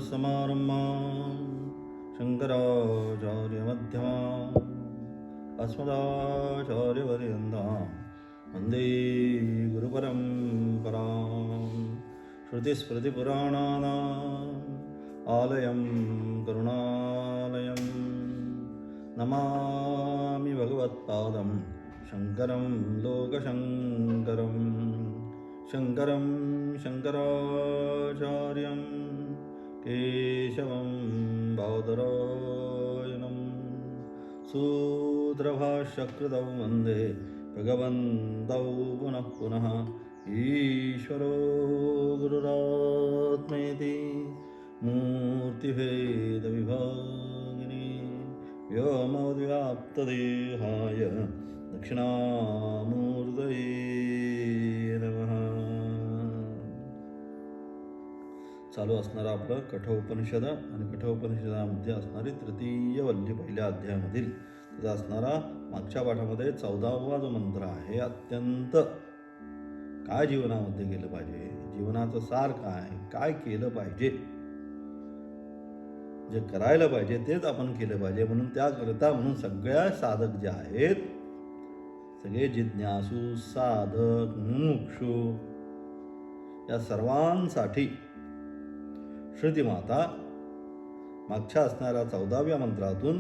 समारंभां शङ्कराचार्यमध्यमाम् अस्मदाचार्यपर्यन्तां वन्दे गुरुपरम्परां। श्रुतिस्मृतिपुराणानाम् आलयं करुणालयं नमामि भगवत्पादं शङ्करं लोकशङ्करं शङ्करं शङ्कराचार्यं केशवं बादरायणं सूत्रभाष्यकृतौ वन्दे भगवन्तौ पुनः पुनः। ईश्वरो गुरुरात्मेति मूर्तिभेदविभागिनी व्योमव्याप्तदेहाय दक्षिणामूर्तये नमः। चालू असणारा आपलं कठोपनिषद आणि कठोपनिषदामध्ये असणारी तृतीय वल्ली पहिल्या अध्यायामधील त्याचा असणारा मागच्या पाठामध्ये 14वा जो मंत्र आहे, अत्यंत काय जीवनामध्ये केलं पाहिजे, जीवनाचं सार काय, काय केलं पाहिजे, जे करायला पाहिजे तेच आपण केलं पाहिजे. म्हणून त्याकरता म्हणून सगळ्या साधक जे आहेत, सगळे जिज्ञासू साधक मुमुक्षु या सर्वांसाठी श्रुतिमाता मागच्या असणाऱ्या 14व्या मंत्रातून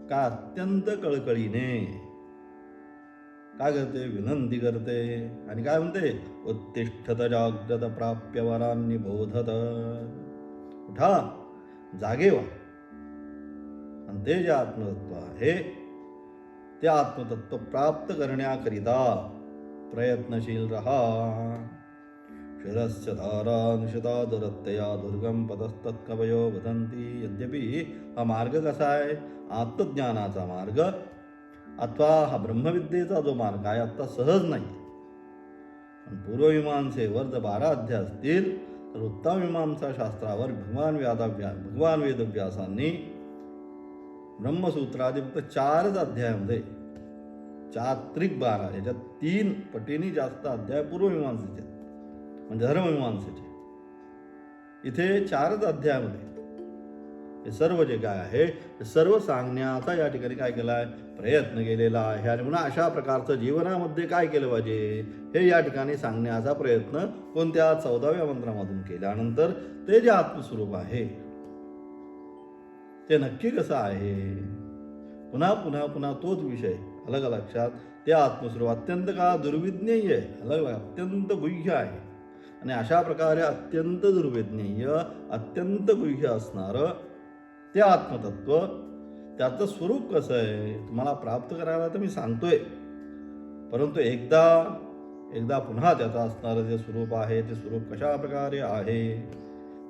का अत्यंत कळकळीने काय करते, विनंती करते आणि काय म्हणते, उत्तिष्ठत जाग्रत प्राप्य वरांनी बोधत. उठा, जागे व्हा आणि ते जे आत्मतत्व आहे ते आत्मतत्व प्राप्त करण्याकरिता प्रयत्नशील रहा. शिरस्य धारानुषता दुरत्तया दुर्गम पदस्तत्कवयो वदन्ति. यद्यपि हा मार्ग कसा आहे, आत्मज्ञानाचा मार्ग अथवा हा ब्रह्मविद्येचा जो मार्ग आहे आत्ता सहज नाही. पूर्वमीमांसेवर जर 12 अध्याय असतील तर उत्तम मीमांसा शास्त्रावर भगवान वेदव्यासांनी ब्रह्मसूत्रादी फक्त 4च अध्यायामध्ये 4-12 याच्यात 3 पटीने जास्त अध्याय पूर्वमीमांसेचे म्हणजे धर्ममीमांसेचे. इथे 4च अध्यायामध्ये हे सर्व जे काय आहे हे सर्व सांगण्याचा या ठिकाणी काय केला आहे, प्रयत्न केलेला आहे. आणि म्हणून अशा प्रकारचं जीवनामध्ये काय केलं पाहिजे हे या ठिकाणी सांगण्याचा प्रयत्न कोणत्या 14व्या मंत्रामधून केल्यानंतर ते जे आत्मस्वरूप आहे ते नक्की कसं आहे, पुन्हा पुन्हा पुन्हा तोच विषय अलग लक्षात. ते आत्मस्वरूप अत्यंत का दुर्विज्ञेय आहे, अलग अत्यंत गुह्य आहे. आणि अशा प्रकारे अत्यंत दुर्विज्ञेय अत्यंत गुह्य असणारं ते आत्मतत्व, त्याचं स्वरूप कसं आहे तुम्हाला प्राप्त करायला तर मी सांगतोय, परंतु एकदा पुन्हा त्याचं असणारं जे स्वरूप आहे ते स्वरूप कशा प्रकारे आहे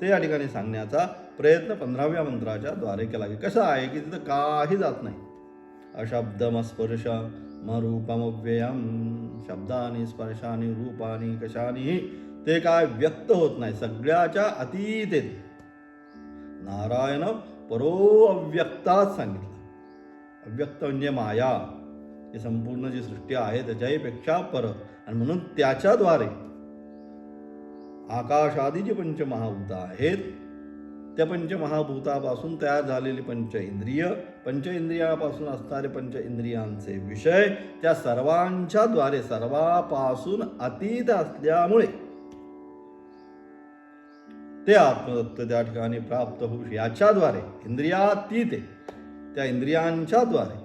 ते या ठिकाणी सांगण्याचा प्रयत्न 15व्या मंत्राच्या द्वारे केला. कसं आहे की तिथं काही जात नाही. अशब्दमस्पर्श मरूपमव्ययम, शब्दानी स्पर्शानी रूपानी कशानी ते काय व्यक्त होत नाही, सगळ्याच्या अतीत येते. नारायण परो अव्यक्तात सांगितलं. अव्यक्त म्हणजे माया, ही संपूर्ण जी सृष्टी आहे त्याच्याही पेक्षा पर. आणि म्हणून त्याच्याद्वारे आकाशादी जी पंचमहाभूत आहेत त्या पंचमहाभूतापासून तयार झालेली पंचेंद्रियापासून असणारे पंचेंद्रियांचे विषय त्या सर्वांच्या द्वारे सर्वापासून अतीत असल्यामुळे ते आत्मतत्व त्या ठिकाणी प्राप्त होऊ याच्याद्वारे इंद्रियातीत त्या इंद्रियांच्या द्वारे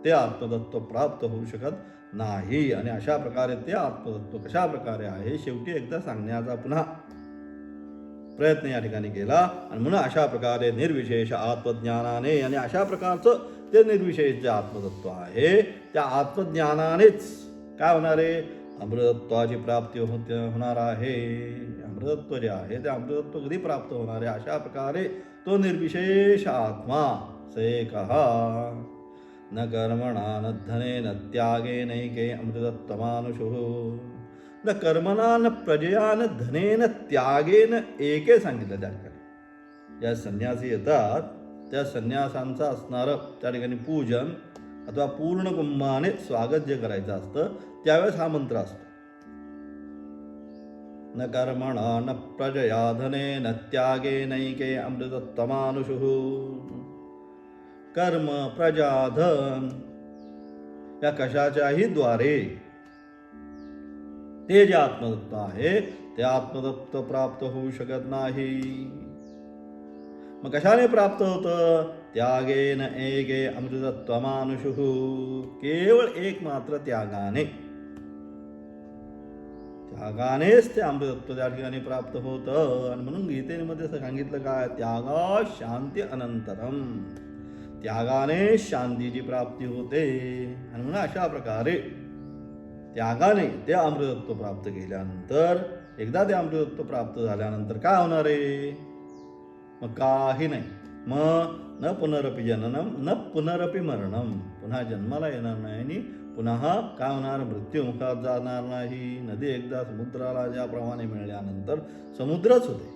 ते आत्मतत्व प्राप्त होऊ शकत नाही. आणि अशा प्रकारे ते आत्मतत्व कशा प्रकारे आहे शेवटी एकदा सांगण्याचा पुन्हा प्रयत्न या ठिकाणी केला. आणि म्हणून अशा प्रकारे निर्विशेष आत्मज्ञानाने आणि अशा प्रकारचं ते निर्विशेष जे आत्मतत्व आहे त्या आत्मज्ञानानेच काय होणार आहे, अमृतत्वाची प्राप्ती होणार आहे. अमृतत्व जे आहे ते अमृतत्व कधी प्राप्त होणार आहे, अशा प्रकारे तो निर्विशेष आत्मा सेकहा न कर्मणा न धने न त्यागे नैके अमृतत्वमानुषुः. न कर्मणा न प्रजया न धने न त्यागे न एके सांगितलं त्या ठिकाणी. ज्या संन्यासी येतात त्या संन्यासांचं असणारं त्या ठिकाणी पूजन अथवा पूर्ण कुंभाने स्वागत जे करायचं असतं त्यावेळेस हा मंत्र असतो. न कर्मणा न प्रजया धने न त्यागे नैके अमृतत्वमानुषुः. कर्म, प्रजा, धन या कशाच्याही द्वारे ते जे आत्मतत्व आहे ते आत्मतत्व प्राप्त होऊ शकत नाही. मग कशाने प्राप्त होतं? त्यागेन एके अमृतत्वमानुषुः. केवळ एक मात्र त्यागाने. त्यागानेच ते अमृतत्व त्या ठिकाणी प्राप्त होतं. आणि म्हणून गीतेमध्ये सांगितलं काय? त्यागा शांती अनंतरम. त्यागाने शांतीची प्राप्ती होते. आणि म्हणून अशा प्रकारे त्यागाने ते अमृतत्व प्राप्त केल्यानंतर, एकदा ते अमृतत्व प्राप्त झाल्यानंतर काय होणार आहे? मग काही नाही. मग न पुनरपि जननम न पुनरपि मरणम. पुन्हा जन्माला येणार नाही आणि पुन्हा काय होणार? मृत्यूमुखात जाणार नाही. नदी एकदा समुद्राला ज्याप्रमाणे मिळाल्यानंतर समुद्रच होते,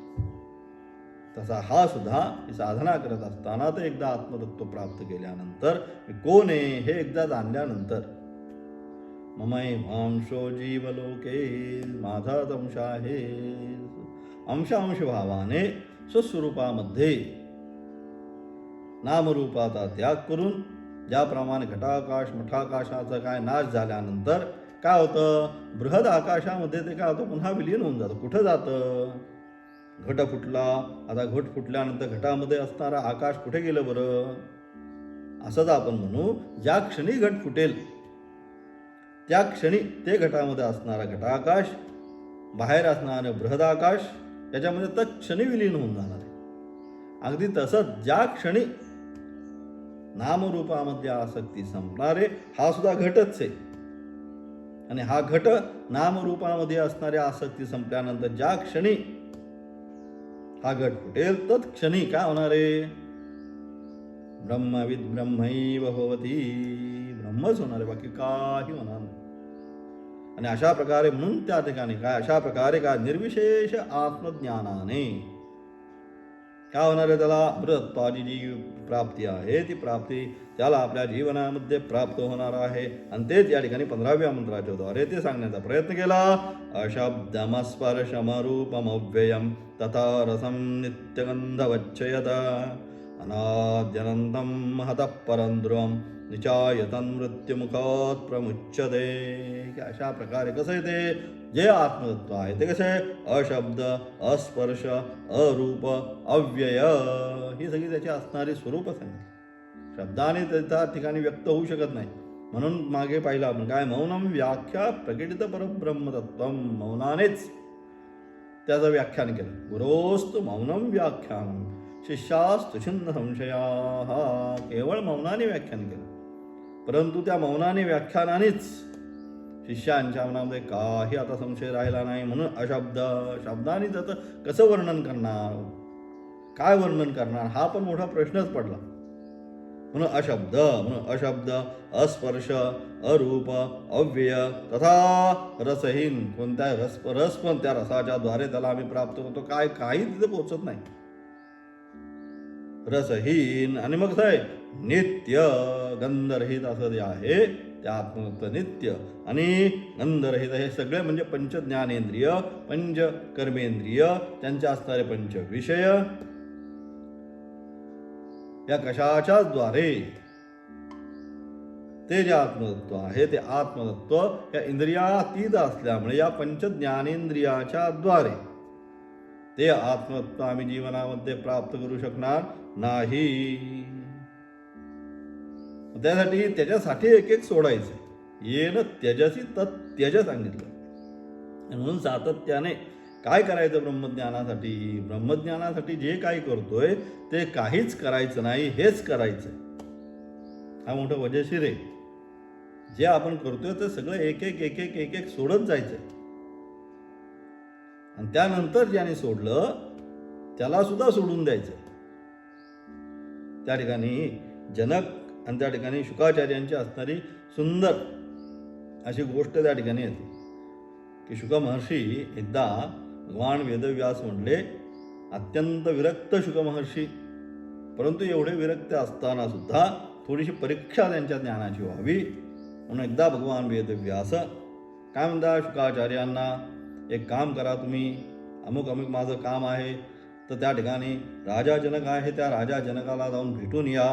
तसा हा सुद्धा साधना करत असताना तर एकदा आत्मतत्व प्राप्त केल्यानंतर मी कोण आहे हे एकदा जाणल्यानंतर ममै वांशो जीवलोके, माझाच अंश आहे. अंशांश भावाने स्वस्वरूपामध्ये नामरूपाचा त्याग करून ज्याप्रमाणे घटाकाश मठाकाशाचा काय नाश झाल्यानंतर काय होतं? बृहद आकाशामध्ये ते काय होतं? पुन्हा विलीन होऊन जातं. कुठं जातं? घट फुटला. आता घट फुटल्यानंतर घटामध्ये असणारा आकाश कुठे गेलं बरं? असंच आपण म्हणू, ज्या क्षणी घट फुटेल त्या क्षणी ते घटामध्ये असणारा घटाकाश, बाहेर असणारं बृहदाकाश त्याच्यामध्ये तत्क्षणी विलीन होऊन जाणार आहे. अगदी तसंच ज्या क्षणी नामरूपामध्ये आसक्ती संपणारे हा सुद्धा घटच आहे. आणि हा घट नामरूपामध्ये असणाऱ्या आसक्ती संपल्यानंतर ज्या क्षणी हा घट फुटेल तत्क्षणी काय होणार आहे? ब्रह्मविद ब्रह्मैव भवती. ब्रह्मच होणार आहे, बाकी काही होणार नाही. आणि अशा प्रकारे म्हणून त्या ठिकाणी काय? अशा प्रकारे काय? निर्विशेष आत्मज्ञानाने काय होणार आहे? त्याला अमृतत्वाची जी प्राप्ती आहे ती प्राप्ती त्याला आपल्या जीवनामध्ये प्राप्त होणार आहे. आणि तेच या ठिकाणी 15व्या मंत्राच्या द्वारे ते सांगण्याचा प्रयत्न केला. अशब्दमस्पर्शमरूपमव्ययम तथा रसं नित्यगंधवच्छयत अनाद्यनंतं महतः परं ध्रुवं निचायतन मृत्युमुखात् प्रमुच्यते. की अशा प्रकारे कसं आहे ते जे आत्मतत्व आहे ते कसं आहे? अशब्द, अस्पर्श, अरूप, अव्यय ही सगळी त्याची असणारी स्वरूप सांगितली. शब्दाने त्या ठिकाणी व्यक्त होऊ शकत नाही. म्हणून मागे पाहिलं आपण काय? मौनम व्याख्या प्रकटित परब्रह्मतत्वम. मौनानेच त्याचं व्याख्यान केलं. गुरोस्तु मौनम व्याख्यान शिष्यास्तु छिन्न संशयाः. केवळ मौनाने व्याख्यान केलं, परंतु त्या मौनाने व्याख्यानानेच शिष्यांच्या मनामध्ये काही आता संशय राहिला नाही. म्हणून अशब्द, शब्दाने त्याचं कसं वर्णन करणार, काय वर्णन करणार हा पण मोठा प्रश्नच पडला. म्हणून अशब्द, म्हणून अशब्द, अस्पर्श, अरूप, अव्यय तथा रसहीन. कोणत्या रस पण त्या रसाच्या द्वारे त्याला आम्ही प्राप्त होतो काय? काही तिथे पोचत नाही. रसहीन. आणि मग काय? नित्य, गंधरहित असं जे आहे त्या आत्मतत्व नित्य आणि गंधरहित हे सगळे म्हणजे पंच ज्ञानेंद्रिय, पंच कर्मेंद्रिय, त्यांच्या असणारे पंच विषय या कशाच्याच द्वारे ते जे आत्मतत्व आहे ते आत्मतत्व या इंद्रियातीत असल्यामुळे या पंच ज्ञानेंद्रियाच्या द्वारे ते आत्मतत्व आम्ही जीवनामध्ये प्राप्त करू शकणार नाही. त्याच्यासाठी एक एक सोडायचं. येन त्यजसी तत् त्यज सांगितलं. म्हणून सातत्याने काय करायचं? ब्रह्मज्ञानासाठी, ब्रह्मज्ञानासाठी जे काही करतोय ते काहीच करायचं नाही, हेच करायचं. हा मोठं वजशीर आहे. जे आपण करतोय ते सगळं एक एक एक एक एक एक सोडत जायचंय. आणि त्यानंतर ज्याने सोडलं त्याला सुद्धा सोडून द्यायचं. त्या ठिकाणी जनक आणि त्या ठिकाणी शुकाचार्यांची असणारी सुंदर अशी गोष्ट त्या ठिकाणी येते की शुक महर्षी एकदा भगवान वेदव्यास म्हणले, अत्यंत विरक्त शुक महर्षी, परंतु एवढे विरक्त असताना सुद्धा थोडीशी परीक्षा त्यांच्या ज्ञानाची व्हावी म्हणून एकदा भगवान वेदव्यास काय म्हणतात शुकाचार्यांना, एक काम करा तुम्ही, अमुक अमुक माझं काम आहे. तर त्या ठिकाणी राजा जनक आहे, त्या राजा जनकाला जाऊन भेटून या.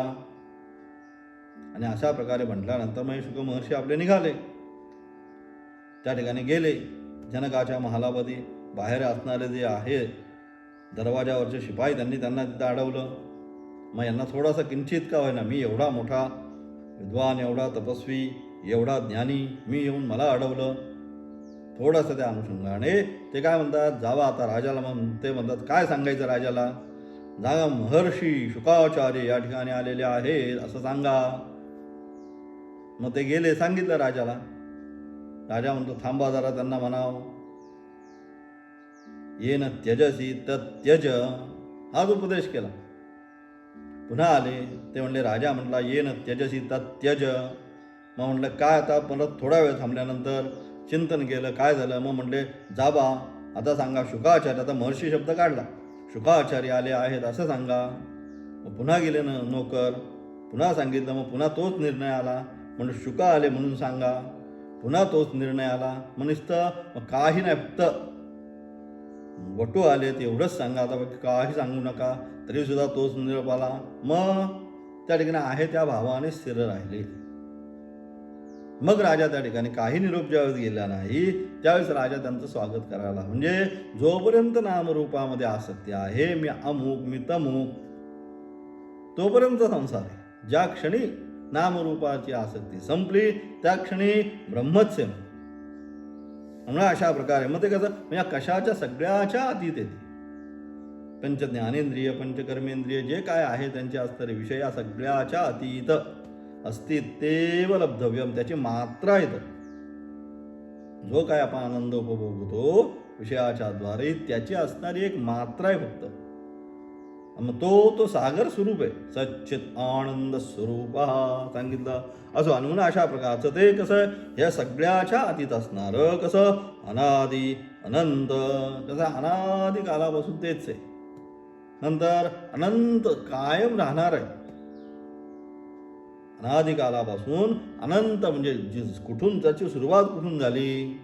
आणि अशा प्रकारे म्हटल्यानंतर मग शुक महर्षी आपले निघाले. त्या ठिकाणी गेले जनकाच्या महालामध्ये. बाहेर असणारे जे आहे दरवाजावरचे शिपाई, त्यांना तिथं अडवलं. मग यांना थोडासा किंचित का होईना, मी एवढा मोठा विद्वान, एवढा तपस्वी, एवढा ज्ञानी, मी येऊन मला अडवलं. थोडंसं त्या अनुषंगाने ते काय म्हणतात, जावा आता राजाला. मग ते म्हणतात काय सांगायचं राजाला, जागा महर्षी शुकाचार्य या ठिकाणी आलेले आहेत असं सांगा. मग ते गेले, सांगितलं राजाला. राजा म्हणतो थांबा जरा, त्यांना म्हणाव. येन त्यजसी तत्यज, हाच उपदेश केला. पुन्हा आले, ते म्हणले, राजा म्हटला येन त्यजसी तत्यज. मग म्हटलं काय आता, परत थोडा वेळ थांबल्यानंतर चिंतन केलं, काय झालं. मग म्हणले जाबा आता सांगा शुकाचार्य, आता महर्षी शब्द काढला, शुकाचार्य आले आहेत असं सांगा. मग पुन्हा गेले नोकर, पुन्हा सांगितलं. मग पुन्हा तोच निर्णय आला, म्हणजे शुका आले म्हणून सांगा. पुन्हा तोच निर्णय आला. मग नुसतं काही नाही, फक्त वटू आले ते एवढंच सांगा, आता बाकी काही सांगू नका. तरीसुद्धा तोच निरोप आला. मग त्या ठिकाणी आहे त्या भावाने स्थिर राहिले. मग राजा त्या ठिकाणी काही निरोप ज्यावेळेस गेला नाही, त्यावेळेस राजा त्यांचं स्वागत करायला. म्हणजे जोपर्यंत नामरूपामध्ये आसक्ती आहे, मी अमुक मी तमुक, तोपर्यंत संसार आहे. ज्या क्षणी नामरूपाची आसक्ती संपली, त्या क्षणी ब्रह्मच आहे. म्हणून अशा प्रकारे मग ते कसं, म्हणजे कशाच्या सगळ्याच्या अतीत येते. पंच ज्ञानेंद्रिय पंचकर्मेंद्रिय जे काय आहे त्यांचे असणारे विषय या सगळ्याच्या अतीत अस्तित्व लब्धव्यम, त्याची मात्रा येतं. जो काय आपण आनंद उपभोगतो विषयाच्या द्वारे, त्याची असणारी एक मात्रा आहे फक्त. मग तो सागर स्वरूप आहे, सच्चित आनंद स्वरूप सांगितलं असं. म्हणून अशा प्रकारचं ते कसं, या सगळ्याच्या अतीत असणारं कसं, अनादि अनंत, कसं अनादि कालापासून तेच आहे, नंतर अनंत कायम राहणार आहे. अनादि कालापासून अनंत, म्हणजे कुठून त्याची सुरुवात कुठून झाली.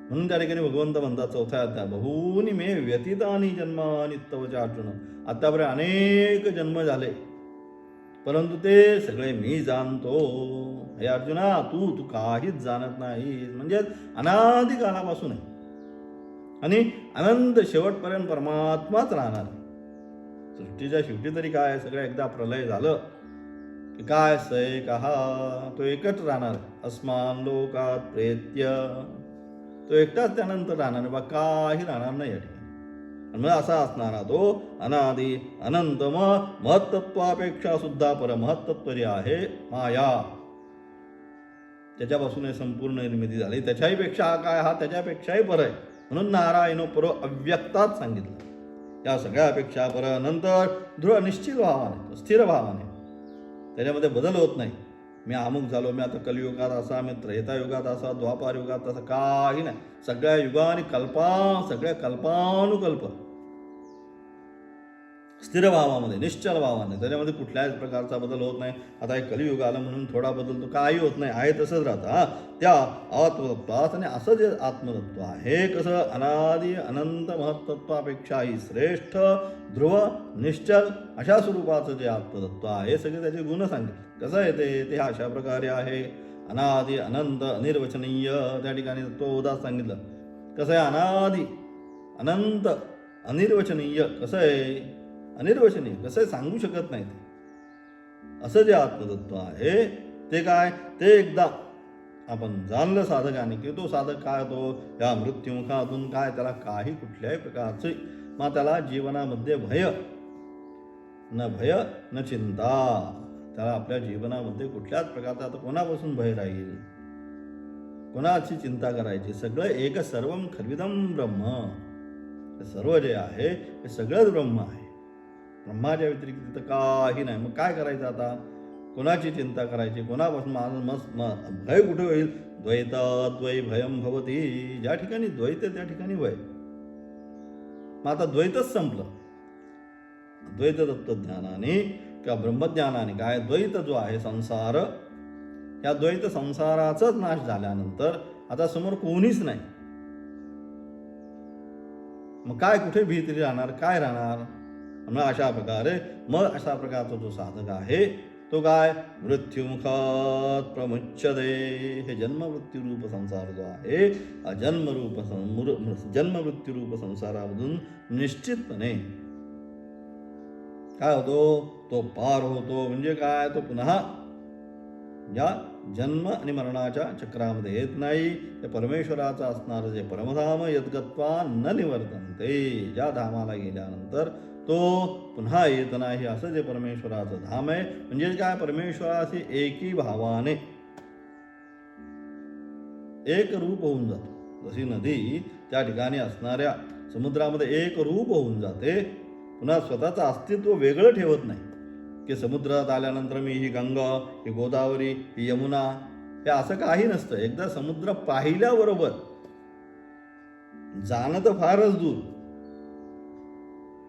म्हणून त्या ठिकाणी भगवंत म्हणतात चौथ्या अध्याय, बहूनी मे व्यतीतानी जन्मानी तवच्या अर्जुन. आतापर्यंत अनेक जन्म झाले, परंतु ते सगळे मी जाणतो. हे अर्जुना, तू काहीच जाणत नाही. म्हणजे अनादि कालापासून आहे आणि अनंत शेवटपर्यंत परमात्माच राहणार. सृष्टीच्या शेवटी तरी काय, सगळं एकदा प्रलय झालं की काय सय कहा, तो एकच राहणार. अस्मान लोकात प्रेत्य, तो एकटाच त्यानंतर राहणार, बा काही राहणार नाही या ठिकाणी. मग असा असणारा तो अनादि अनंत, मग महत्त्वापेक्षा सुद्धा परमहत्त्व आहे माया. त्याच्यापासून हे संपूर्ण निर्मिती झाली. त्याच्याही पेक्षा हा काय, हा त्याच्यापेक्षाही पर आहे. म्हणून नारायण परो अव्यक्तात सांगितलं. या सगळ्यापेक्षा पर, नंतर दृढ निश्चित भावाने, स्थिर भावाने, त्याच्यामध्ये बदल होत नाही. मी अमुक झालो, मी आता कलियुगात असा, मी त्रेतायुगात असा, द्वापार युगात तसा, काही नाही. सगळ्या युगाने सगळ्या कल्पानुकल्प स्थिर भावामध्ये, निश्चल भावाने, त्याच्यामध्ये कुठल्याच प्रकारचा बदल होत नाही. आता एक कलियुग आलं म्हणून थोडा बदलतो, काही होत नाही, आहे तसंच राहतं. त्या आत्मतत्वात, आणि असं जे आत्मतत्व आहे कसं, अनादि अनंत महत्त्वापेक्षाही श्रेष्ठ ध्रुव निश्चल अशा स्वरूपाचं जे आत्मतत्व आहे, सगळे त्याचे गुण सांगितले. कसं आहे ते अशा प्रकारे आहे. अनादि अनंत अनिर्वचनीय, त्या ठिकाणी तो उदास सांगितलं. कसं आहे, अनादि अनंत अनिर्वचनीय, कसं आहे अनिर्वचनीय, कसं आहे सांगू शकत नाही ते. असं जे आत्मतत्व आहे ते काय, ते एकदा आपण जाणलं साधकाने की तो साधक काय, तो या मृत्युमुखातून काय, त्याला काही कुठल्याही प्रकारचे, मग त्याला जीवनामध्ये भय न चिंता, त्याला आपल्या जीवनामध्ये कुठल्याच प्रकारचा आता कोणापासून भय राहील, कोणाची चिंता करायची. सगळं एक सर्वम खल्विदम ब्रह्म, सर्व जे आहे हे सगळंच ब्रह्म आहे. ब्रह्माच्या व्यतिरिक्त तिथं काही नाही. मग काय करायचं आता, कोणाची चिंता करायची, कोणापासून माझं भय कुठे होईल. द्वैताद्वै भयम भवती, ज्या ठिकाणी द्वैत त्या ठिकाणी भय. मग आता द्वैतच संपलं. द्वैत तत्वज्ञानाने किंवा ब्रह्मज्ञानाने काय, द्वैत जो आहे संसार, या द्वैत संसाराचाच नाश झाल्यानंतर आता समोर कोणीच नाही. मग काय कुठे भीती राहणार, काय राहणार? मग अशा प्रकारे अशा प्रकारचा जो साधक आहे तो काय, मृत्युमुखात प्रमुच्यते. हे जन्ममृत्यूरूप संसार जो आहे, हा जन्ममृत्यूरूप संसारामधून निश्चितपणे काय होतो, तो पार होतो. म्हणजे काय, तो पुन्हा या जन्म आणि मरणाच्या चक्रामध्ये येत नाही. ते परमेश्वराचं असणारं जे परमधाम यद्गत्वा न निवर्तन्ते, ज्या धामाला गेल्यानंतर तो पुन्हा येत नाही, असं जे परमेश्वराचं धाम आहे. म्हणजे काय, परमेश्वराशी एकी भावाने एक रूप होऊन जातो. जशी नदी त्या ठिकाणी असणाऱ्या समुद्रामध्ये एक रूप होऊन जाते, पुन्हा स्वतःचं अस्तित्व वेगळं ठेवत नाही की समुद्रात आल्यानंतर मी ही गंगा, ही गोदावरी, ही यमुना, हे असं काही नसतं. एकदा समुद्र पाहिल्याबरोबर जाणं तर फारच दूर,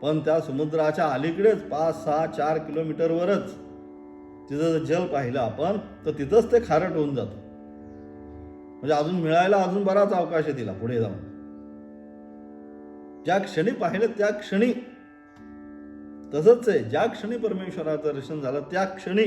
पण त्या समुद्राच्या अलीकडेच 5-6-4 किलोमीटरवरच तिथं जल पाहिलं आपण तर तिथंच ते खारट होऊन जातं. म्हणजे अजून मिळायला अजून बराच अवकाश आहे तिला पुढे जाऊन. ज्या क्षणी पाहिलं त्या क्षणी तसंच आहे. ज्या क्षणी परमेश्वराचं दर्शन झालं त्या क्षणी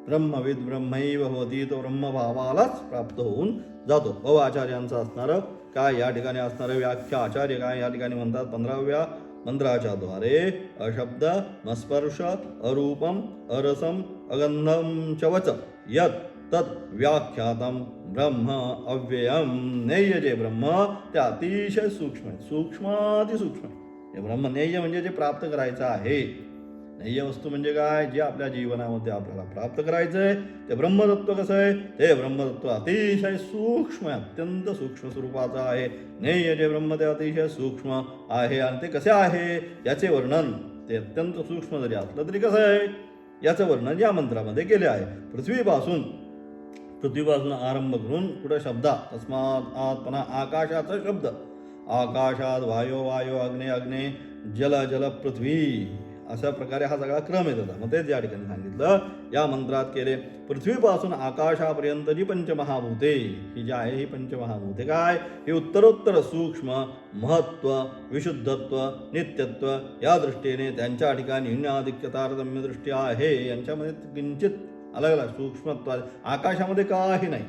ब्रह्मविद ब्रह्मैव होती, तो ब्रह्मभावालाच प्राप्त होऊन जातो. आचार्यांचं असणारं काय, या ठिकाणी असणारं व्याख्या आचार्य काय या ठिकाणी म्हणतात 15व्या मंत्राच्या द्वारे, अशब्द मस्पर्श अरूपम अरसम अगंधम च वच यत् तत् व्याख्यातम ब्रह्म अव्ययम. नेय जे ब्रह्म ते अतिशय सूक्ष्म आहे, सूक्ष्मातिसूक्ष्म आहे. हे ब्रह्म नेय म्हणजे जे प्राप्त करायचं आहे. नेय वस्तू म्हणजे काय, जे आपल्या जीवनामध्ये आपल्याला प्राप्त करायचं आहे ते ब्रह्मतत्व. कसं आहे, ते ब्रह्मतत्व अतिशय सूक्ष्म आहे, अत्यंत सूक्ष्म स्वरूपाचं आहे. नेय जे ब्रह्म ते अतिशय सूक्ष्म आहे. आणि ते कसे आहे याचे वर्णन, ते अत्यंत सूक्ष्म जरी असलं तरी कसं आहे याचं वर्णन या मंत्रामध्ये केले आहे. पृथ्वीपासून आरंभ करून पुढे शब्दा, तस्मात आत्मना आकाशाचा शब्द, आकाशात वायो वायो अग्ने अग्ने जल जल पृथ्वी, अशा प्रकारे हा सगळा क्रम येत होता. मग तेच या ठिकाणी सांगितलं या मंत्रात केले. पृथ्वीपासून आकाशापर्यंत जी पंचमहाभूते ही जी आहे, ही पंचमहाभूते काय, ही उत्तरोत्तर सूक्ष्म महत्त्व, विशुद्धत्व, नित्यत्व या दृष्टीने त्यांच्या ठिकाणी न्याधिक्य तारतम्य दृष्टी आहे. यांच्यामध्ये किंचित अलग अलग सूक्ष्मत्व. आकाशामध्ये काही नाही.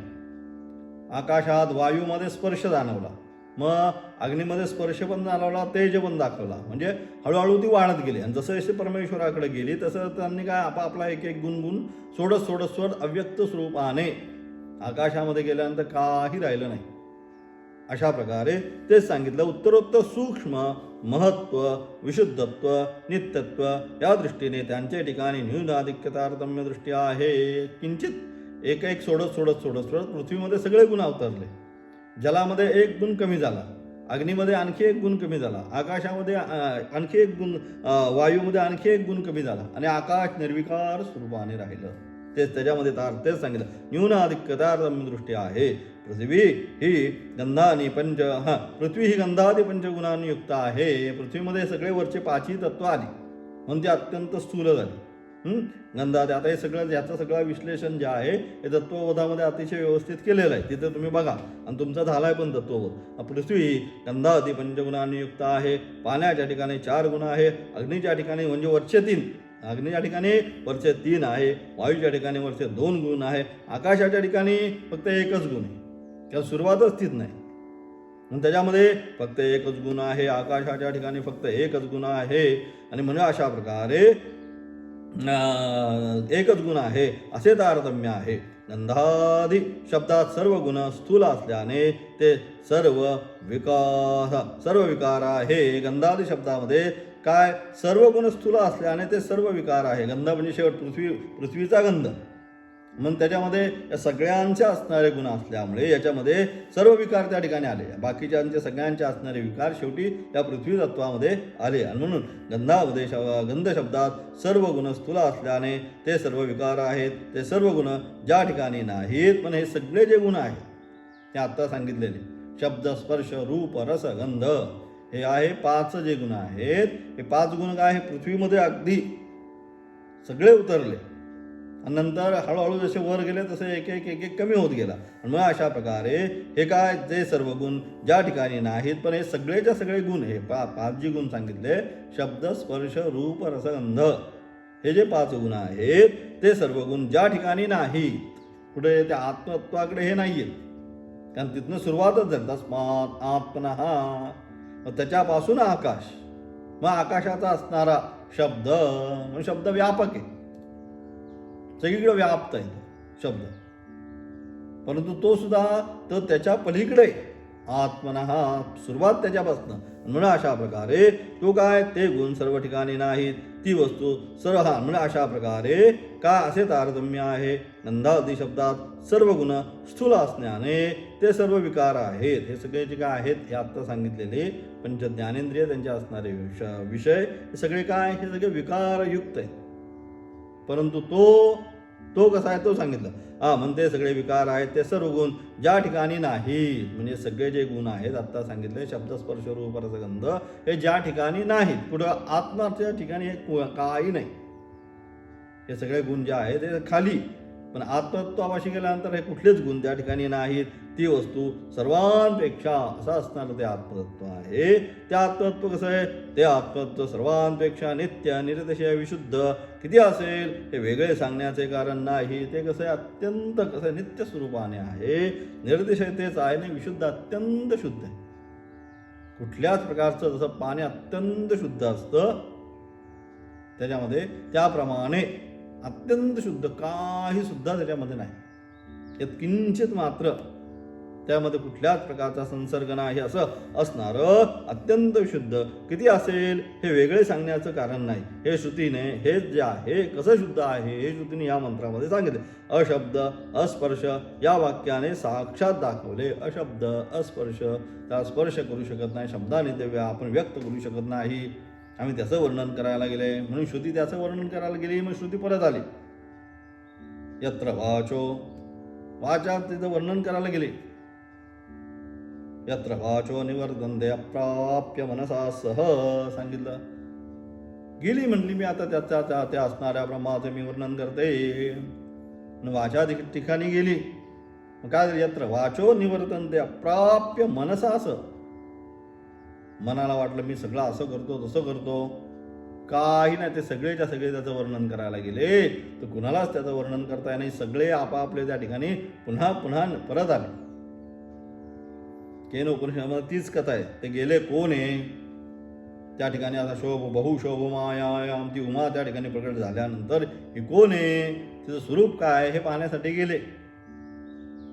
आकाशात वायूमध्ये स्पर्श जाणवला, मग अग्नीमध्ये स्पर्श पण जाणवला, तेज पण दाखवला. म्हणजे हळूहळू ती वाढत गेली. आणि जसं जसे परमेश्वराकडे गेली तसं त्यांनी काय आपापला एक एक गुणगुण सोडत अव्यक्त स्वरूपाने आकाशामध्ये गेल्यानंतर काही राहिलं नाही. अशा प्रकारे तेच सांगितलं. उत्तरोत्तर सूक्ष्म महत्त्व, विशुद्धत्व, नित्यत्व या दृष्टीने त्यांच्या ठिकाणी न्यूनाधिक्य तारतम्य दृष्टी आहे. किंचित एक सोडत पृथ्वीमध्ये सगळे गुण अवतरले. जलामध्ये एक गुण कमी झाला, अग्नीमध्ये आणखी एक गुण कमी झाला, आकाशामध्ये आणखी एक गुण, वायूमध्ये आणखी एक गुण कमी झाला, आणि आकाश निर्विकार स्वरूपाने राहिलं. तेच त्याच्यामध्ये तेच सांगितलं न्यूनाधिक्य तारतम्य दृष्टी आहे. पृथ्वी ही गंधानी पृथ्वी ही गंधादी पंचगुणांनी युक्त आहे. पृथ्वीमध्ये सगळे वरचे 5ही तत्व आली म्हणून ती अत्यंत स्थूल झाली. गंधादी, आता हे सगळं याचं सगळं विश्लेषण जे आहे हे तत्वबोधामध्ये अतिशय व्यवस्थित केलेलं आहे. तिथे तुम्ही बघा आणि तुमचा झालाय पण तत्वबोध. पृथ्वी ही गंधादी पंचगुणांनी युक्त आहे. पाण्याच्या ठिकाणी 4 गुण आहे, अग्नीच्या ठिकाणी म्हणजे वरचे 3, अग्नीच्या ठिकाणी वरचे 3 आहे, वायूच्या ठिकाणी वरचे 2 गुण आहे, आकाशाच्या ठिकाणी फक्त एकच गुण आहे, किंवा सुरुवातच तीच नाही. म्हणून त्याच्यामध्ये फक्त एकच गुण आहे, आकाशाच्या ठिकाणी फक्त एकच गुण आहे. आणि म्हणजे अशा प्रकारे एकच गुण आहे असे तारतम्य आहे. गंधादी शब्दात सर्व गुण स्थूल असल्याने ते सर्व विकार आहे. गंधादी शब्दामध्ये काय, सर्व गुण स्थूल असल्याने ते सर्व विकार आहे. गंध म्हणजे शेवट पृथ्वीचा गंध, म्हणून त्याच्यामध्ये या सगळ्यांचे असणारे गुण असल्यामुळे याच्यामध्ये सर्व विकार त्या ठिकाणी आले. बाकीच्यांचे सगळ्यांचे असणारे विकार शेवटी या पृथ्वी तत्वामध्ये आले. आणि म्हणून गंध शब्दात सर्व गुण स्थूल असल्याने ते सर्व विकार आहेत. ते सर्व गुण ज्या ठिकाणी नाहीत, पण हे सगळे जे गुण आहेत ते आत्ता सांगितलेले शब्द स्पर्श रूप रस गंध हे आहे 5 जे गुण आहेत. हे 5 गुण काय आहे, पृथ्वीमध्ये अगदी सगळे उतरले. आणि नंतर हळूहळू जसे वर गेले तसे एक एक एक एक कमी होत गेला. आणि मग अशा प्रकारे हे काय, जे सर्व गुण ज्या ठिकाणी नाहीत, पण हे सगळेच्या सगळे गुण, हे 5 जी गुण सांगितले, शब्द स्पर्श रूप रसगंध, हे जे 5 गुण आहेत ते सर्व गुण ज्या ठिकाणी नाहीत, कुठे त्या आत्मत्वाकडे हे नाही आहेत, कारण तिथनं सुरुवातच झाली. तस्मात् आत्मनः, मग त्याच्यापासून आकाश, मग आकाशाचा असणारा शब्द, मग शब्द व्यापक आहे, सगळीकडे व्याप्त आहे शब्द, परंतु तो सुद्धा तर त्याच्या पलीकडे आत्मनः, सुरुवात त्याच्यापासून. म्हणून अशा प्रकारे तो काय, ते गुण सर्व ठिकाणी नाहीत, ती वस्तू सर्व, हा म्हणजे अशा प्रकारे का असे तारतम्य आहे. नंदादी शब्दात सर्व गुण स्थूल असण्याने ते सर्व विकार आहेत. हे सगळे जे काय आहेत, हे आत्ता सांगितलेले पंच ज्ञानेंद्रिय त्यांचे असणारे विषय हे सगळे काय, हे सगळे विकारयुक्त आहेत. परंतु तो कसा आहे तो सांगितलं. म्हणते सगळे विकार आहेत ते सर्व गुण ज्या ठिकाणी नाहीत, म्हणजे सगळे जे गुण आहेत आत्ता सांगितले, शब्द स्पर्श रूप रसगंध, हे ज्या ठिकाणी नाहीत, कुठं आत्माच्या ठिकाणी हे काही नाही, हे सगळे गुण जे आहेत ते खाली, पण आत्मत्वापाशी गेल्यानंतर हे कुठलेच गुण त्या ठिकाणी नाहीत, ती वस्तू सर्वांपेक्षा असं असणारं ते आत्मतत्व आहे. ते आत्मतत्व कसं आहे, ते आत्मतत्व सर्वांपेक्षा नित्य निरतिशय विशुद्ध किती असेल हे वेगळे सांगण्याचे कारण नाही. ते कसं आहे, अत्यंत कसं नित्य स्वरूपाने आहे, निरतिशय तेच आहे आणि विशुद्ध अत्यंत शुद्ध आहे. कुठल्याच प्रकारचं जसं पाणी अत्यंत शुद्ध असतं त्याच्यामध्ये, त्याप्रमाणे अत्यंत शुद्ध काही सुद्धा त्याच्यामध्ये नाही, यात किंचित मात्र त्यामध्ये कुठल्याच प्रकारचा संसर्ग नाही असं असणारं अत्यंत शुद्ध किती असेल हे वेगळे सांगण्याचं कारण नाही. हे श्रुतीने हे जे आहे कसं शुद्ध आहे हे श्रुतीने या मंत्रामध्ये सांगितले. अशब्द अस्पर्श या वाक्याने साक्षात दाखवले. अशब्द अस्पर्श, त्या स्पर्श करू शकत नाही, शब्दाने ते आपण व्यक्त करू शकत नाही, आम्ही त्याचं वर्णन करायला गेले, म्हणून श्रुती त्याचं वर्णन करायला गेली. मग श्रुती परत आली, यत्र वाचो, वाचा तिचं वर्णन करायला गेली. यत्र वाचो निवर्तन्ते अप्राप्य मनसा सह सांगितलं. गेली म्हटली मी आता त्या असणाऱ्या ब्रह्माचं मी वर्णन करते. वाचा ठिकाणी गेली, मग काय, यत्र वाचो निवर्तन्ते अप्राप्य मनसा सह, मनाला वाटलं मी सगळं असं करतो तसं करतो, काही नाही, ते सगळेच्या सगळे त्याचं वर्णन करायला गेले तर कुणालाच त्याचं वर्णन करता येणार नाही. सगळे आपापले त्या ठिकाणी पुन्हा पुन्हा परत आले. केन उपनिषदामध्ये तीच कथा आहे. ते गेले कोण आहे त्या ठिकाणी, आता बहुशोभ मायाम, ती उमा त्या ठिकाणी प्रकट झाल्यानंतर ही कोण आहे, तिचं स्वरूप काय हे पाहण्यासाठी गेले.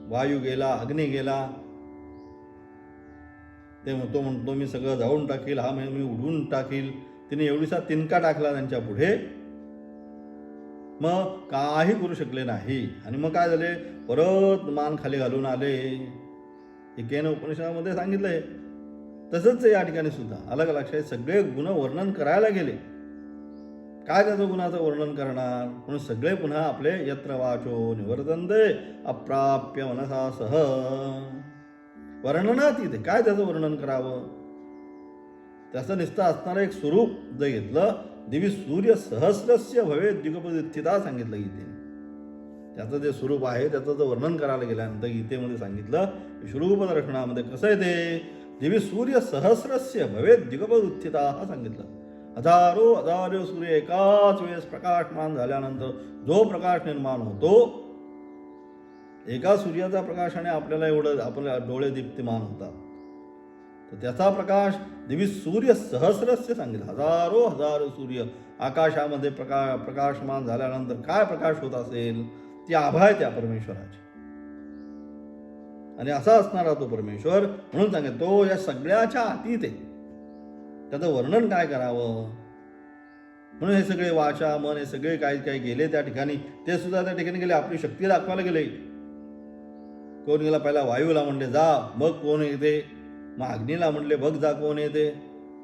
वायू गेला, अग्नी गेला, ते म्हणतो मी सगळं जाळून टाकील, हा मी उडवून टाकील. तिने एवढीसा तिनका टाकला त्यांच्या पुढे, मग काही करू शकले नाही. आणि मग काय झाले, परत मान खाली घालून आले. केन उपनिषदामध्ये सांगितलंय तसंच या ठिकाणी सुद्धा अलग लक्षात सगळे गुण वर्णन करायला गेले. काय त्याचं गुणाचं वर्णन करणार, म्हणून सगळे पुन्हा आपले यत्र वाचो निवर्तन्ते अप्राप्य मनसा सह, वर्णनात इथे काय त्याचं वर्णन करावं, त्याचं निस्ता असणारं एक स्वरूप जर घेतलं, दिवी सूर्य सहस्रस्य भवे द्विगपदित्थिता सांगितलं गीतेने. त्याचं जे स्वरूप आहे त्याचं जर वर्णन करायला गेल्यानंतर गीतेमध्ये सांगितलं विश्वरूप दर्शनामध्ये कसं आहे, ते दिवी सूर्य सहस्रस्य भवे द्विगपदित्थिता हा सांगितलं. हजारो सूर्य एकाच वेळेस प्रकाशमान झाल्यानंतर जो प्रकाश निर्माण होतो, एका सूर्याचा प्रकाशाने आपल्याला एवढं आपल्या डोळे दीप्तिमान होतात, तर त्याचा प्रकाश दिवी सूर्य सहस्रस्य सांगितलं. हजारो सूर्य आकाशामध्ये प्रकाशमान झाल्यानंतर काय प्रकाश होत असेल, ती आभा आहे त्या परमेश्वराची. आणि असा असणारा तो परमेश्वर, म्हणून सांगेल तो या सगळ्याच्या अतीत आहे, त्याचं वर्णन काय करावं. म्हणून हे सगळे वाचा मन हे सगळे काही गेले त्या ठिकाणी, ते सुद्धा त्या ठिकाणी गेले, आपली शक्ती दाखवायला गेले. कोण गेला, पहिला वायूला म्हणले जा, मग कोण येते, मग अग्नीला म्हणले बघ जा कोण येते,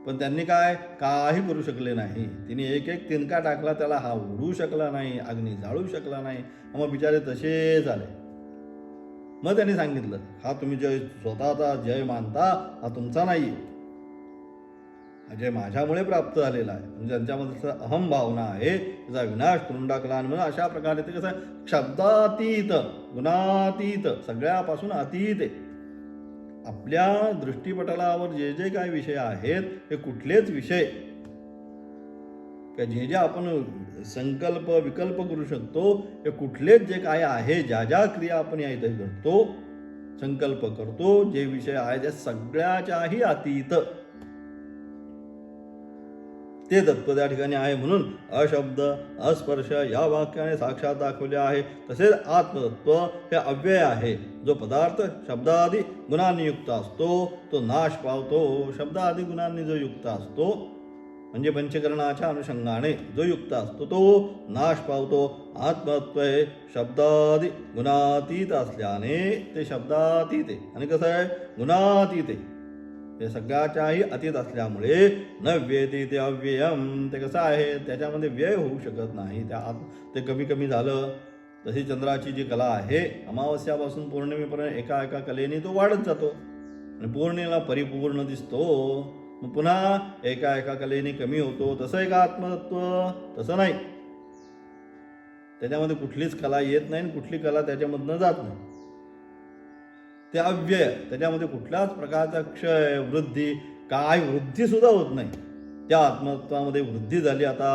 पण त्यांनी काही करू शकले नाही. तिने एक एक तिनका टाकला, त्याला हा उडू शकला नाही, अग्नी जाळू शकला नाही. मग बिचारे तसे झाले. मग त्यांनी सांगितलं, हा तुम्ही जय स्वतःचा जय मानता, हा तुमचा नाही, जे माझ्यामुळे प्राप्त झालेला आहे, म्हणजे ज्यांच्यामध्ये अहम भावना आहे त्याचा विनाश करून टाकला. आणि म्हणून अशा प्रकारे ते कसं आहे, शब्दातीत, गुणातीत, सगळ्यापासून अतीत आहे. आपल्या दृष्टीपटलावर जे जे काही विषय आहेत ते कुठलेच विषय, जे जे आपण संकल्प विकल्प करू शकतो, हे कुठलेच जे काय आहे, ज्या ज्या क्रिया आपण या इथे करतो, संकल्प करतो, जे विषय आहे त्या सगळ्याच्याही अतीत ते तत्व त्या ठिकाणी आहे. म्हणून अशब्द अस्पर्श या वाक्याने साक्षात दाखवले आहे. तसेच आत्मतत्व हे अव्यय आहे. जो पदार्थ शब्दादी गुणांनी युक्त असतो तो नाश पावतो. शब्दादी गुणांनी जो युक्त असतो म्हणजे पंचकरणाच्या अनुषंगाने जो युक्त असतो तो नाश पावतो. आत्मतत्व हे शब्दादी गुणातीत असल्याने ते शब्दातीत आहे. आणि कसं आहे, गुणातीत आहे, ते सगळ्याच्याही अतीत असल्यामुळे न व्येती ते अव्ययम. ते कसं आहे, त्याच्यामध्ये व्यय होऊ शकत नाही. ते कमी कमी झालं. तशी चंद्राची जी कला आहे, अमावस्यापासून पौर्णिमेपर्यंत एका एका कलेने तो वाढत जातो आणि पौर्णिमेला परिपूर्ण दिसतो. मग पुन्हा एका एका कलेने कमी होतो. तसं एक आत्मतत्व तसं नाही, त्याच्यामध्ये कुठलीच कला येत नाही, कुठली कला त्याच्यामधनं जात नाही. ते अव्यय, त्याच्यामध्ये कुठल्याच प्रकारचा क्षय वृद्धी, काय वृद्धी सुद्धा होत नाही. त्या आत्मतत्वामध्ये वृद्धी झाली. आता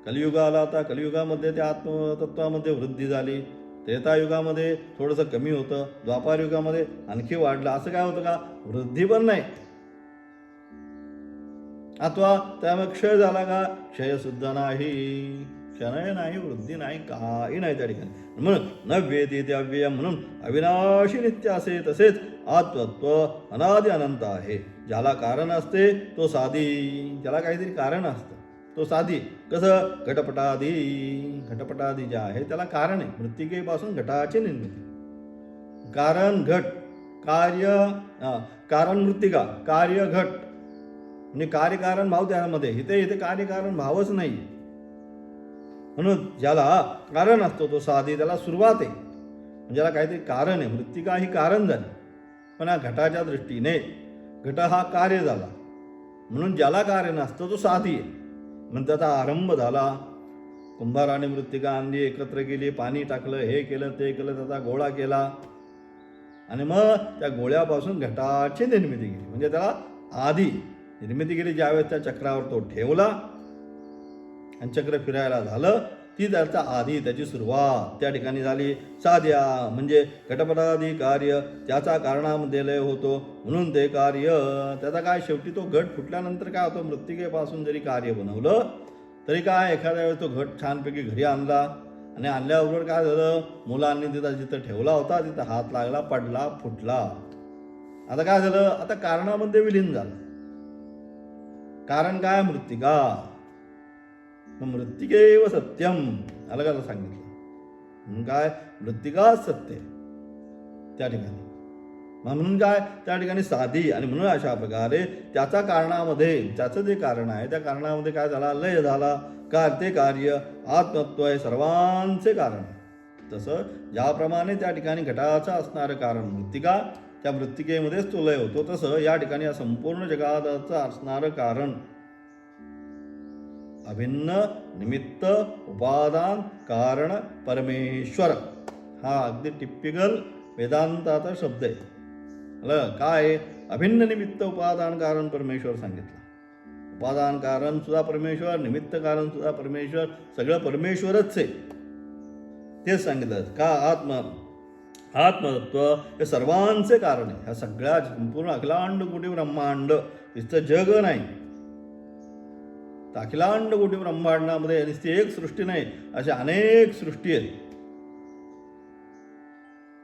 कलियुग आला, आता कलियुगामध्ये त्या आत्मतत्वामध्ये वृद्धी झाली. त्रेतायुगामध्ये थोडंसं कमी होतं, द्वापार युगामध्ये आणखी वाढलं. असं काय होतं का, वृद्धी पण नाही. अथवा त्यामुळे क्षय झाला का, क्षयसुद्धा नाही, क्षय नाही, वृद्धी नाही, काही नाही त्या ठिकाणी. म्हणून न व्येती ते अव्यय, म्हणून अविनाशी नित्य असे. तसेच आत्मतत्व अनादि अनंत आहे. ज्याला कारण असते तो साधी, ज्याला काहीतरी कारण असतं तो साधी. कसं, घटपटादी, घटपटादी जे आहे त्याला कारण आहे. मृत्तिकेपासून घटाची निर्मिती, कारण घट, कार्य कारण मृत्तिका, कार्य घट, म्हणजे कार्यकारण भाव त्यामध्ये. इथे कार्यकारण भावच नाही. म्हणून ज्याला कारण असतो तो साधी, त्याला सुरुवात आहे, म्हणजे ज्याला काहीतरी कारण आहे. मृत्तिका ही कारण झाली, पण या घटाच्या दृष्टीने घट हा कार्य झाला. म्हणून ज्याला कारण असतं तो साधी आहे. म्हणून त्याचा आरंभ झाला. कुंभाराने मृत्तिका आणली, एकत्र केली, पाणी टाकलं, हे केलं ते केलं, त्याचा गोळा केला आणि मग त्या गोळ्यापासून घटाची निर्मिती केली. म्हणजे त्याला आधी निर्मिती केली. ज्यावेळेस त्या चक्रावर तो ठेवला आणि चक्र फिरायला झालं, ती त्याचा आधी, त्याची सुरुवात त्या ठिकाणी झाली. साध्या म्हणजे घटपटादी कार्य, त्याचा कारणामध्ये लय होतो, म्हणून ते कार्य. त्याचा काय, शेवटी तो घट फुटल्यानंतर काय होतं, मृत्तिकेपासून जरी कार्य बनवलं तरी काय, एखाद्या वेळेस तो घट छानपैकी घरी आणला आणि आणल्याबरोबर काय झालं, मुलांनी तिथं जिथं ठेवला होता तिथं हात लागला, पडला, फुटला. आता काय झालं, आता कारणामध्ये विलीन झालं. कारण काय, मृत्तिका. मृत्तिकेव सत्यम, अलग सांगितलं. म्हणून काय, मृत्तिका सत्य त्या ठिकाणी. म्हणून काय, त्या ठिकाणी साधी. आणि म्हणून अशा प्रकारे त्याचा कारणामध्ये, त्याचं जे कारण आहे त्या कारणामध्ये काय झाला, लय झाला. ते कार्य आत्मत्व आहे, सर्वांचे कारण. तसं ज्याप्रमाणे त्या ठिकाणी घटाचं असणारं कारण मृत्तिका, त्या मृत्तिकेमध्येच तो लय होतो, तसं या ठिकाणी या संपूर्ण जगाचं असणारं कारण अभिन्न निमित्त उपादान कारण परमेश्वर. हा अगदी टिपिकल वेदांताचा शब्द आहे. काय, अभिन्न निमित्त उपादान कारण परमेश्वर सांगितलं. उपादान कारण सुद्धा परमेश्वर, निमित्त कारण सुद्धा परमेश्वर, सगळं परमेश्वरच आहे. तेच सांगितलं का, आत्मतत्व हे सर्वांचे कारण आहे. ह्या सगळ्या संपूर्ण अखिलांड कोटी ब्रह्मांड, नुसतं जग नाही, अखिलांड कोटी ब्रह्मांडामध्ये नुसती एक सृष्टी नाही, अशा अनेक सृष्टी आहेत.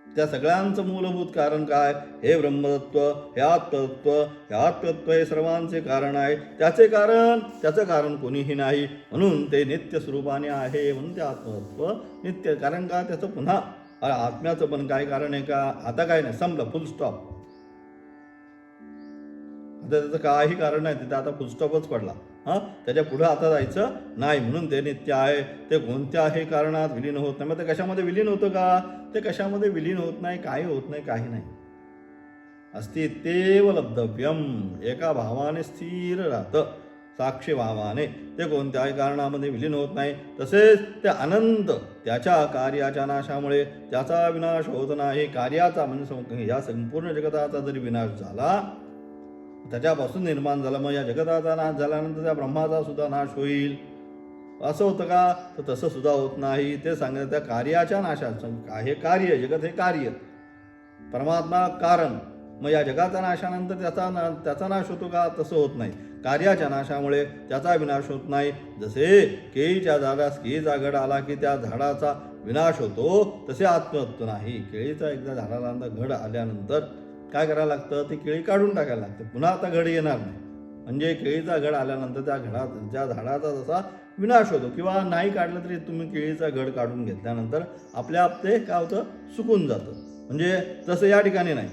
त्या सगळ्यांचं मूलभूत कारण काय, हे ब्रह्मतत्व, हे आत्मतत्व. हे आत्मतत्व हे सर्वांचे कारण आहे. त्याचं कारण कोणीही नाही, म्हणून ते नित्य स्वरूपाने आहे. म्हणून ते आत्मतत्व नित्य. कारण का, त्याचं पुन्हा आत्म्याचं पण काय कारण आहे का, आता काय नाही, संपलं, फुल स्टॉप. आता त्याचं काही कारण नाही, तिथं आता फुलस्टॉपच पडला. त्याच्या पुढं आता जायचं नाही. म्हणून ते नित्य आहे. ते कोणत्याही कारणात विलीन होत नाही. मग ते कशामध्ये विलीन होतं का, ते कशामध्ये विलीन होत नाही, काही होत नाही, काही नाही. अस्ति तेव लब्धव्यम. एका भावाने स्थिर राहतं, साक्षी भावाने. ते कोणत्याही कारणामध्ये विलीन होत नाही. तसेच ते अनंत, त्याच्या कार्याच्या नाशामुळे त्याचा विनाश होत नाही. कार्याचा म्हणजे या संपूर्ण जगताचा जरी विनाश झाला, त्याच्यापासून निर्माण झाला, मग या जगताचा नाश झाल्यानंतर त्या ब्रह्माचा सुद्धा नाश होईल असं होतं का? तर तसं सुद्धा होत नाही. ते सांगतात त्या कार्याच्या नाशाचं. हे कार्य, जगत हे कार्य, परमात्मा कारण. मग या जगाचा नाशानंतर त्याचा नाश होतो का? तसं होत नाही. कार्याच्या नाशामुळे त्याचा विनाश होत नाही. जसे केळीच्या झाडास केळीचा घड आला की त्या झाडाचा विनाश होतो, तसे आत्मतत्व नाही. केळीचा एकदा झाडाला घड आल्यानंतर काय करायला लागतं? ती केळी काढून टाकायला लागते, पुन्हा आता घड येणार नाही. म्हणजे केळीचा घड आल्यानंतर त्या झाडाचा जसा विनाश होतो, किंवा नाही काढलं तरी तुम्ही केळीचा घड काढून घेतल्यानंतर आपल्याआप ते काय होतं? सुकून जातं. म्हणजे तसं या ठिकाणी नाही.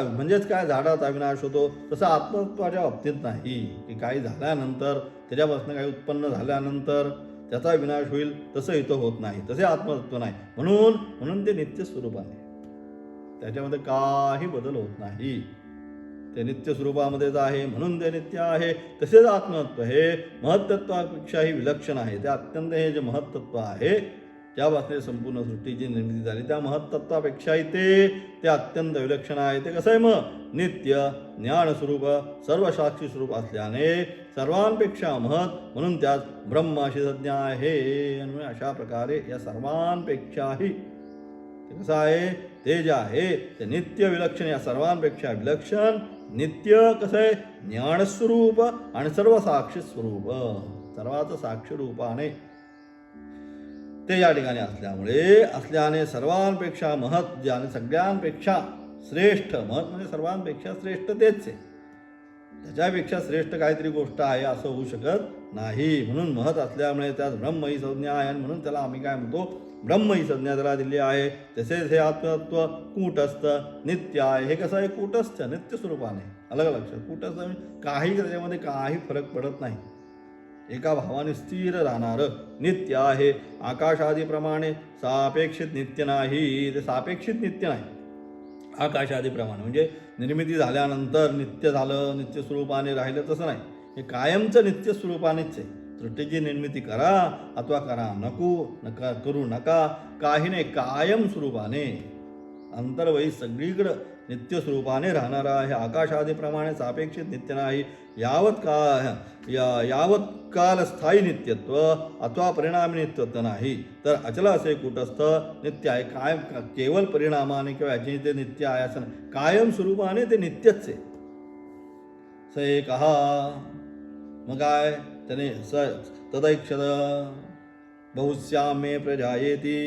म्हणजेच काय, झाडाचा विनाश होतो, तसं आत्मतत्वाच्या बाबतीत नाही की काही झाल्यानंतर, त्याच्यापासून काही उत्पन्न झाल्यानंतर त्याचा विनाश होईल, तसं इथं होत नाही. तसे आत्मतत्व नाही. म्हणून ते नित्य स्वरूपाने, त्याच्यामध्ये काही बदल होत नाही. ते नित्य स्वरूपामध्येच आहे, म्हणून ते नित्य आहे. तसेच आत्मतत्व हे महत्तत्वापेक्षाही विलक्षण आहे. ते अत्यंत, हे जे महत्तत्व आहे, ज्यापासून संपूर्ण सृष्टीची निर्मिती झाली, त्या महत्तत्वापेक्षाही ते अत्यंत विलक्षण आहे. ते कसं आहे? मग नित्य ज्ञानस्वरूप, सर्व साक्षी स्वरूप असल्याने सर्वांपेक्षा महत्, म्हणून त्यात ब्रह्म अशी संज्ञा आहे. आणि अशा प्रकारे या सर्वांपेक्षाही कसं आहे? ते जे आहे ते नित्य विलक्षण, या सर्वांपेक्षा विलक्षण, नित्य कसं आहे? ज्ञानस्वरूप आणि सर्व साक्षी स्वरूप, सर्वाचं साक्ष रूपाने ते या ठिकाणी असल्याने सर्वांपेक्षा महत्, ज्याने सगळ्यांपेक्षा श्रेष्ठ, महत् म्हणजे सर्वांपेक्षा श्रेष्ठ तेच आहे. त्याच्यापेक्षा श्रेष्ठ काहीतरी गोष्ट आहे असं होऊ शकत नाही. म्हणून महत् असल्यामुळे त्यात ब्रह्म ही संज्ञा आहे, आणि म्हणून त्याला आम्ही काय म्हणतो? ब्रह्म ही संज्ञा त्याला दिली आहे. तसेच हे आत्मतत्व कूटस्थ नित्य आहे. हे कसं आहे? कूटस्थ नित्य स्वरूपाने. अलग लक्षात, कूटस्थ म्हणजे काही, त्याच्यामध्ये काही फरक पडत नाही. एका भावाने स्थिर राहणारं नित्य आहे. आकाशादीप्रमाणे सापेक्षित नित्य नाही. ते सापेक्षित नित्य नाही. आकाशादीप्रमाणे म्हणजे निर्मिती झाल्यानंतर नित्य झालं, नित्य स्वरूपाने राहिलं, तसं नाही. हे कायमचं नित्य स्वरूपानेच आहे. सृष्टीची निर्मिती करा अथवा करू नका, काही नाही, कायम स्वरूपाने, अंतर्वयी सगळीकडं नित्य स्वरूपाने राहणारा आहे. आकाशादीप्रमाणे सापेक्षित नित्य नाही. यावत काल स्थायी नित्यत्व अथवा परिणामी नित्यत्व नाही, तर अचल असे कूटस्थ नित्य आहे. केवळ परिणामाने किंवा याची ते नित्य आहे असं नाही, कायम स्वरूपाने ते नित्यच आहे. स एकहा, मग काय त्याने तदैक्षत बहुश्यामे प्रजायेती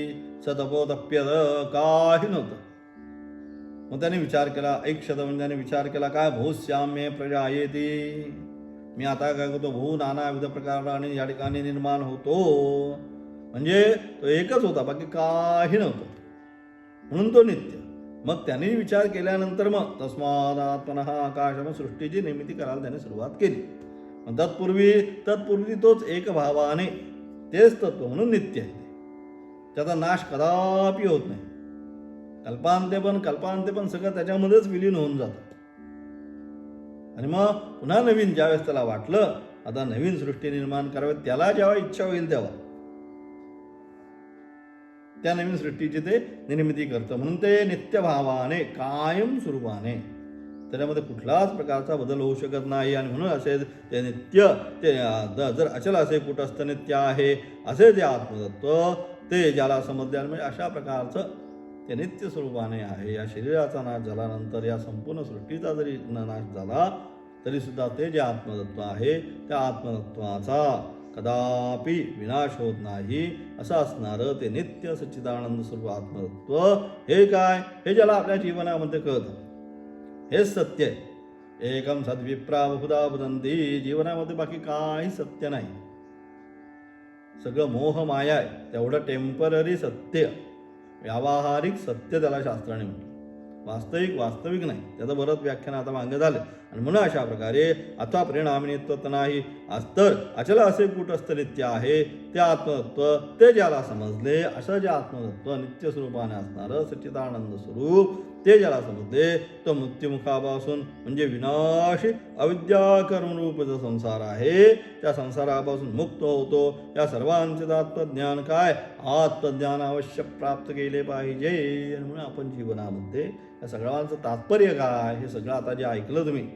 सतपोतप्यत, काही नव्हतं. मग त्याने विचार केला, ऐक्षत म्हणजे त्याने विचार केला काय? बहुश्यामे प्रजायेती, मी आता काय करतो? बहु नानाविध प्रकाराने या ठिकाणी निर्माण होतो. म्हणजे तो एकच होता, बाकी काही नव्हतं, म्हणून तो नित्य. मग त्याने विचार केल्यानंतर मग तस्माद आत्मनः आकाशम, सृष्टीची निर्मिती करायला त्याने सुरुवात केली. मग तत्पूर्वी तोच एक भावाने, तेच तत्व म्हणून नित्य आहे. त्याचा नाश कदापि होत नाही. कल्पांते पण सगळं त्याच्यामध्येच विलीन होऊन जातं. आणि मग पुन्हा नवीन ज्यावेळेस त्याला वाटलं आता नवीन सृष्टी निर्माण करावी, त्याला जेव्हा इच्छा होईल तेव्हा त्या नवीन सृष्टीची ते निर्मिती करतं. म्हणून ते नित्य भावाने, कायम स्वरूपाने, त्याच्यामध्ये कुठलाच प्रकारचा बदल होऊ शकत नाही. आणि म्हणून असे ते नित्य, ते जर अचल असे कुटस्थ नित्य आहे, असे जे आत्मतत्व ते ज्याला समजले, म्हणजे अशा प्रकारचं ते नित्य स्वरूपाने आहे. या शरीराचा नाश झाल्यानंतर या संपूर्ण सृष्टीचा जरी नाश झाला तरी सुद्धा ते जे आत्मतत्व आहे त्या आत्मतत्वाचा कदापि विनाश होत नाही. असं असणारं ते नित्य सच्चिदानंद स्वरूप आत्मतत्व हे काय? हे ज्याला आपल्या जीवनामध्ये कळतं, हेच सत्य आहे. एकम सद्विप्रा बहुधा वदन्ति, जीवनामध्ये बाकी काही सत्य नाही, सगळं मोह माया आहे. तेवढं टेम्पररी सत्य, व्यावहारिक सत्य त्याला शास्त्राने म्हटलं. वास्तविक नाही. त्याचं बरंच व्याख्यान आता मागे झालं. आणि म्हणून अशा प्रकारे अथवा परिणामी नित्य नाही, तर अचल असे कूटस्थ नित्य आहे, ते आत्मतत्व ते ज्याला समजले, असं जे आत्मतत्व नित्य स्वरूपाने असणारं सच्चिदानंद स्वरूप ते ज्याला समजले, तो मृत्युमुखापासून म्हणजे विनाशी अविद्या कर्मरूप जो संसार आहे त्या संसारापासून मुक्त होतो. या सर्वांचे आत्मज्ञान काय? आत्मज्ञान अवश्य प्राप्त केले पाहिजे. आणि म्हणून आपण जीवनामध्ये या सगळ्यांचं तात्पर्य काय हे सगळं आता जे ऐकलं तुम्ही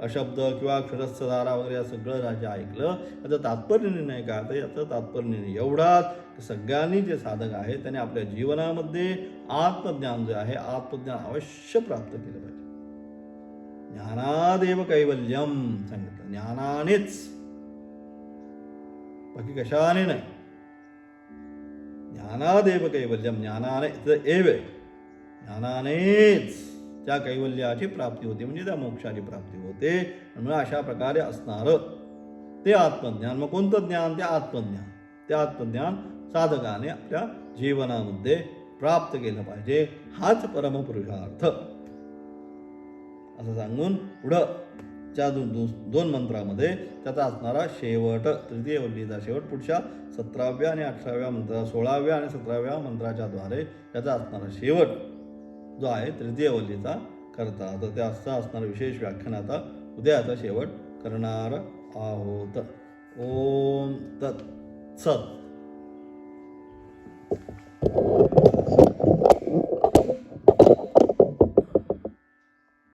अशब्द किंवा क्षरस्थधारा वगैरे या सगळं जे ऐकलं याचं तात्पर्य निर्णय काय? तर याचं तात्पर्य निर्णय एवढाच की सगळ्यांनी जे साधक आहे त्याने आपल्या जीवनामध्ये आत्मज्ञान जे आहे आत्मज्ञान अवश्य प्राप्त केलं पाहिजे. ज्ञानादेव कैवल्यम सांगितलं, ज्ञानानेच, बाकी कशाने नाही. ज्ञानादेव कैवल्यम, ज्ञानाने एव ज्ञानानेच त्या कैवल्याची प्राप्ती होते म्हणजे त्या मोक्षाची प्राप्ती होते. म्हणून अशा प्रकारे असणारं ते आत्मज्ञान. मग कोणतं ज्ञान? ते आत्मज्ञान. ते आत्मज्ञान साधकाने आपल्या जीवनामध्ये प्राप्त केलं पाहिजे. हाच परमपुरुषार्थ असं सांगून पुढं त्या दोन मंत्रामध्ये त्याचा असणारा शेवट, तृतीय वल्लीचा शेवट पुढच्या 17व्या आणि 18व्या मंत्रा 16व्या आणि 17व्या मंत्राच्या द्वारे त्याचा असणारा शेवट जो आहे तृतीय वल्लीचा करता. तर त्या असं असणारं विशेष व्याख्यान आता उद्याचा शेवट करणार आहोत. ओम तत् सत.